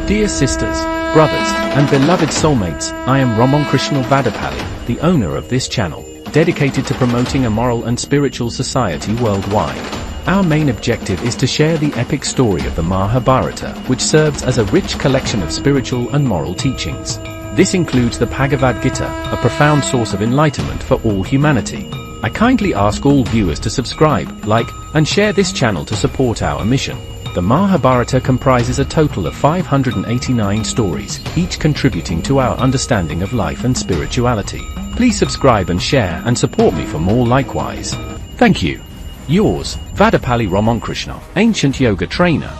Dear sisters, brothers, and beloved soulmates, I am Ramon Krishna Vadapalli, the owner of this channel, dedicated to promoting a moral and spiritual society worldwide. Our main objective is to share the epic story of the Mahabharata, which serves as a rich collection of spiritual and moral teachings. This includes the Bhagavad Gita, a profound source of enlightenment for all humanity. I kindly ask all viewers to subscribe, like, and share this channel to support our mission. The Mahabharata comprises a total of 589 stories, each contributing to our understanding of life and spirituality. Please subscribe and share and support me for more likewise. Thank you. Yours, Vadapalli Ramon Krishna, ancient yoga trainer.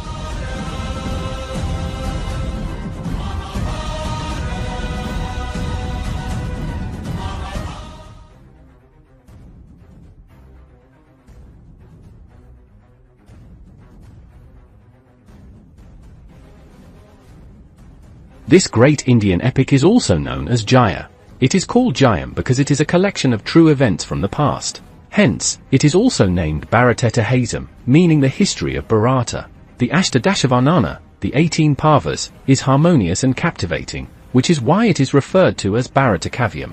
This great Indian epic is also known as Jaya. It is called Jayam because it is a collection of true events from the past. Hence, it is also named Bharatatihasam, meaning the history of Bharata. The Ashtadashavarnana, the 18 Parvas, is harmonious and captivating, which is why it is referred to as Bharatakavyam.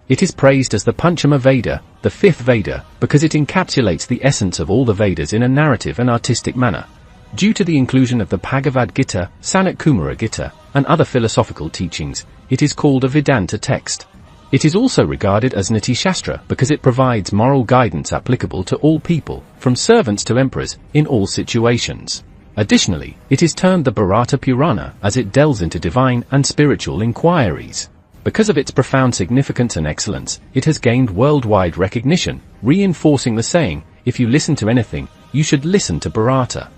It is praised as the Panchama Veda, the fifth Veda, because it encapsulates the essence of all the Vedas in a narrative and artistic manner. Due to the inclusion of the Bhagavad Gita, Sanat Kumara Gita, and other philosophical teachings, it is called a Vedanta text. It is also regarded as Niti Shastra because it provides moral guidance applicable to all people, from servants to emperors, in all situations. Additionally, it is termed the Bharata Purana as it delves into divine and spiritual inquiries. Because of its profound significance and excellence, it has gained worldwide recognition, reinforcing the saying, if you listen to anything, you should listen to Bharata.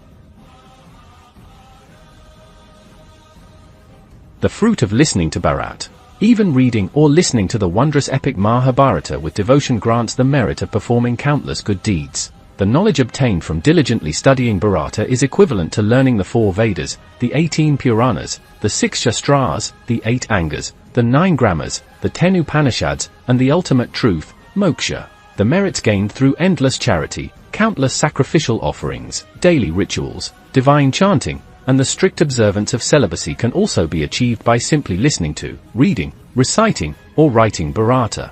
The fruit of listening to Bharata. Even reading or listening to the wondrous epic Mahabharata with devotion grants the merit of performing countless good deeds. The knowledge obtained from diligently studying Bharata is equivalent to learning the 4 Vedas, the 18 Puranas, the 6 Shastras, the 8 Angas, the 9 Grammas, the 10 Upanishads, and the ultimate truth, moksha. The merits gained through endless charity, countless sacrificial offerings, daily rituals, divine chanting, and the strict observance of celibacy can also be achieved by simply listening to, reading, reciting, or writing Bharata.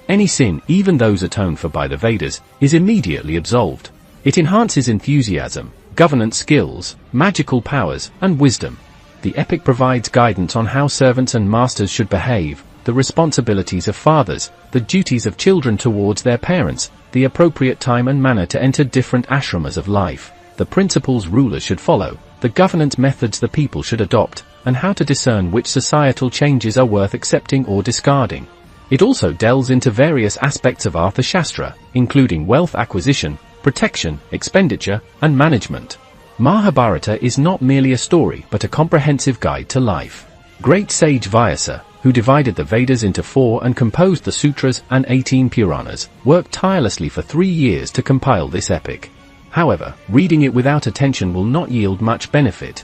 Any sin, even those atoned for by the Vedas, is immediately absolved. It enhances enthusiasm, governance skills, magical powers, and wisdom. The epic provides guidance on how servants and masters should behave, the responsibilities of fathers, the duties of children towards their parents, the appropriate time and manner to enter different ashramas of life, the principles rulers should follow, the governance methods the people should adopt, and how to discern which societal changes are worth accepting or discarding. It also delves into various aspects of Arthashastra, including wealth acquisition, protection, expenditure, and management. Mahabharata is not merely a story but a comprehensive guide to life. Great sage Vyasa, who divided the Vedas into 4 and composed the Sutras and 18 Puranas, worked tirelessly for 3 years to compile this epic. However, reading it without attention will not yield much benefit.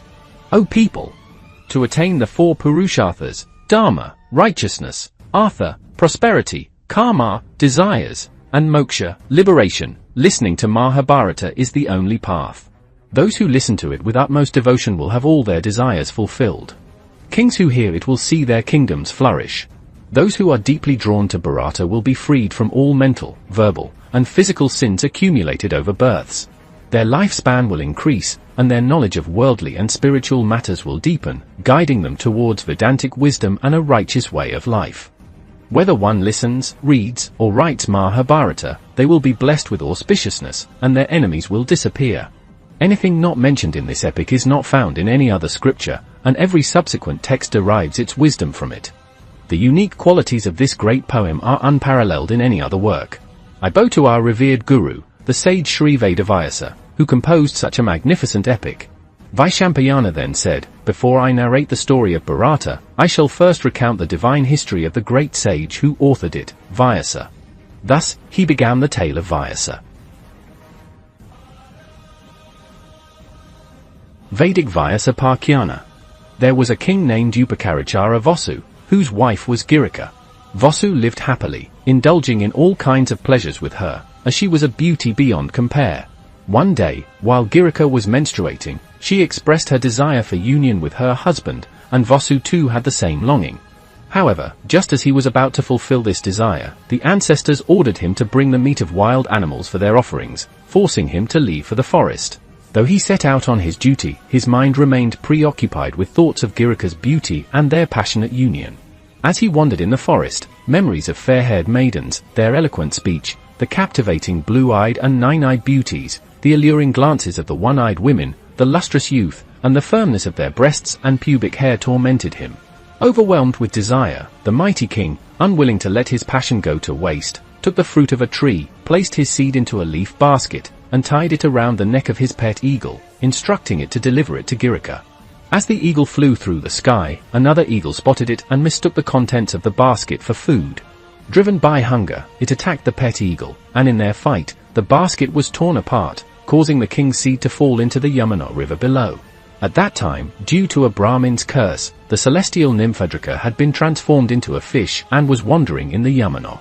O people! To attain the 4 Purusharthas, Dharma, righteousness, Artha, prosperity, Karma, desires, and Moksha, liberation, listening to Mahabharata is the only path. Those who listen to it with utmost devotion will have all their desires fulfilled. Kings who hear it will see their kingdoms flourish. Those who are deeply drawn to Bharata will be freed from all mental, verbal, and physical sins accumulated over births. Their lifespan will increase, and their knowledge of worldly and spiritual matters will deepen, guiding them towards Vedantic wisdom and a righteous way of life. Whether one listens, reads, or writes Mahabharata, they will be blessed with auspiciousness, and their enemies will disappear. Anything not mentioned in this epic is not found in any other scripture, and every subsequent text derives its wisdom from it. The unique qualities of this great poem are unparalleled in any other work. I bow to our revered guru, the sage Sri Vedavyasa, who composed such a magnificent epic. Vaishampayana then said, "Before I narrate the story of Bharata, I shall first recount the divine history of the great sage who authored it, Vyasa." Thus, he began the tale of Vyasa. Vedic Vyasa Parkyana. There was a king named Upakarachara Vasu, whose wife was Girika. Vasu lived happily, indulging in all kinds of pleasures with her, as she was a beauty beyond compare. One day, while Girika was menstruating, she expressed her desire for union with her husband, and Vasu too had the same longing. However, just as he was about to fulfill this desire, the ancestors ordered him to bring the meat of wild animals for their offerings, forcing him to leave for the forest. Though he set out on his duty, his mind remained preoccupied with thoughts of Girika's beauty and their passionate union. As he wandered in the forest, memories of fair-haired maidens, their eloquent speech, the captivating blue-eyed and nine-eyed beauties, the alluring glances of the one-eyed women, the lustrous youth, and the firmness of their breasts and pubic hair tormented him. Overwhelmed with desire, the mighty king, unwilling to let his passion go to waste, took the fruit of a tree, placed his seed into a leaf basket, and tied it around the neck of his pet eagle, instructing it to deliver it to Girika. As the eagle flew through the sky, another eagle spotted it and mistook the contents of the basket for food. Driven by hunger, it attacked the pet eagle, and in their fight, the basket was torn apart, causing the king's seed to fall into the Yamuna river below. At that time, due to a Brahmin's curse, the celestial Nymphadrika had been transformed into a fish and was wandering in the Yamuna.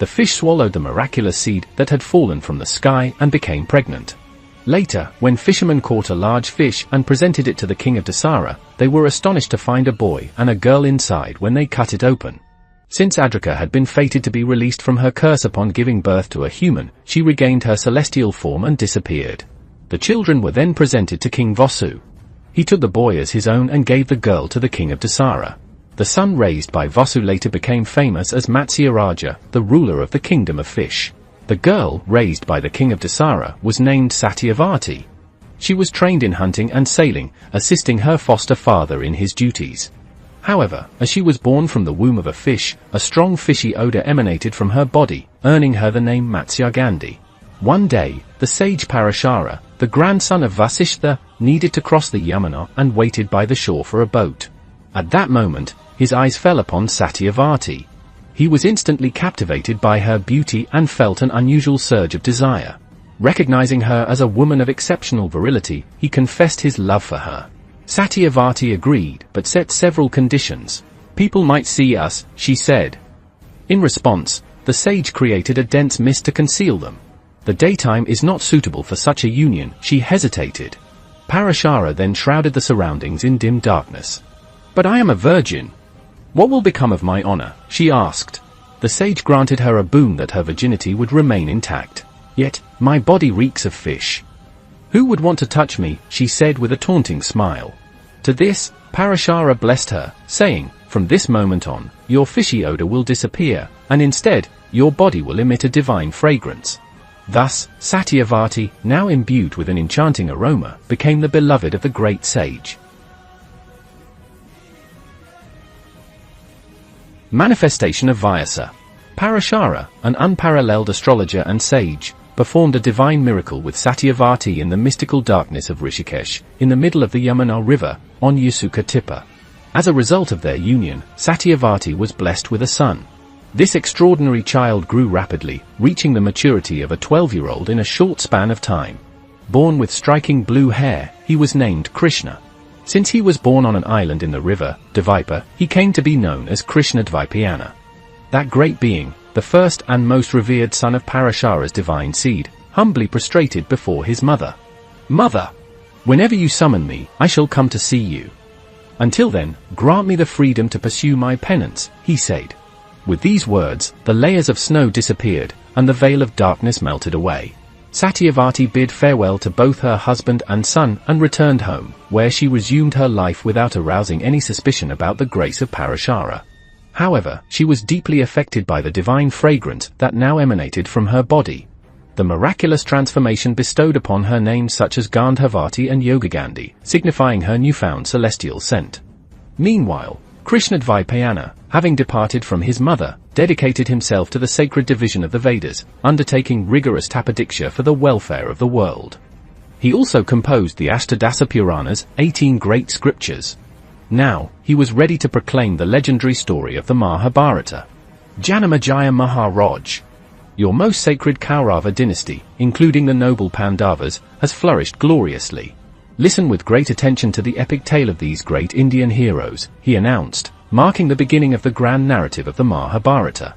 The fish swallowed the miraculous seed that had fallen from the sky and became pregnant. Later, when fishermen caught a large fish and presented it to the king of Dasara, they were astonished to find a boy and a girl inside when they cut it open. Since Adrika had been fated to be released from her curse upon giving birth to a human, she regained her celestial form and disappeared. The children were then presented to King Vasu. He took the boy as his own and gave the girl to the king of Dasara. The son raised by Vasu later became famous as Matsya Raja, the ruler of the kingdom of fish. The girl, raised by the king of Dasara, was named Satyavati. She was trained in hunting and sailing, assisting her foster father in his duties. However, as she was born from the womb of a fish, a strong fishy odor emanated from her body, earning her the name Matsya Gandhi. One day, the sage Parashara, the grandson of Vasishtha, needed to cross the Yamuna and waited by the shore for a boat. At that moment, his eyes fell upon Satyavati. He was instantly captivated by her beauty and felt an unusual surge of desire. Recognizing her as a woman of exceptional virility, he confessed his love for her. Satyavati agreed, but set several conditions. "People might see us," she said. In response, the sage created a dense mist to conceal them. "The daytime is not suitable for such a union," she hesitated. Parashara then shrouded the surroundings in dim darkness. "But I am a virgin. What will become of my honor?" she asked. The sage granted her a boon that her virginity would remain intact. "Yet, my body reeks of fish. Who would want to touch me?" she said with a taunting smile. To this, Parashara blessed her, saying, "From this moment on, your fishy odor will disappear, and instead, your body will emit a divine fragrance." Thus, Satyavati, now imbued with an enchanting aroma, became the beloved of the great sage. Manifestation of Vyasa. Parashara, an unparalleled astrologer and sage, performed a divine miracle with Satyavati in the mystical darkness of Rishikesh, in the middle of the Yamuna river, on Yasuka Tippa. As a result of their union, Satyavati was blessed with a son. This extraordinary child grew rapidly, reaching the maturity of a 12-year-old in a short span of time. Born with striking blue hair, he was named Krishna. Since he was born on an island in the river, Dvipa, he came to be known as Krishna Dvipayana. That great being, the first and most revered son of Parashara's divine seed, humbly prostrated before his mother. "Mother, whenever you summon me, I shall come to see you. Until then, grant me the freedom to pursue my penance," he said. With these words, the layers of snow disappeared, and the veil of darkness melted away. Satyavati bid farewell to both her husband and son and returned home, where she resumed her life without arousing any suspicion about the grace of Parashara. However, she was deeply affected by the divine fragrance that now emanated from her body. The miraculous transformation bestowed upon her names such as Gandhavati and Yogagandhi, signifying her newfound celestial scent. Meanwhile, Krishna Dvipayana, having departed from his mother, dedicated himself to the sacred division of the Vedas, undertaking rigorous tapadiksha for the welfare of the world. He also composed the Ashtadasa Puranas, 18 great scriptures. Now, he was ready to proclaim the legendary story of the Mahabharata. Janamejaya Maharaj. Your most sacred Kaurava dynasty, including the noble Pandavas, has flourished gloriously. Listen with great attention to the epic tale of these great Indian heroes, he announced, marking the beginning of the grand narrative of the Mahabharata.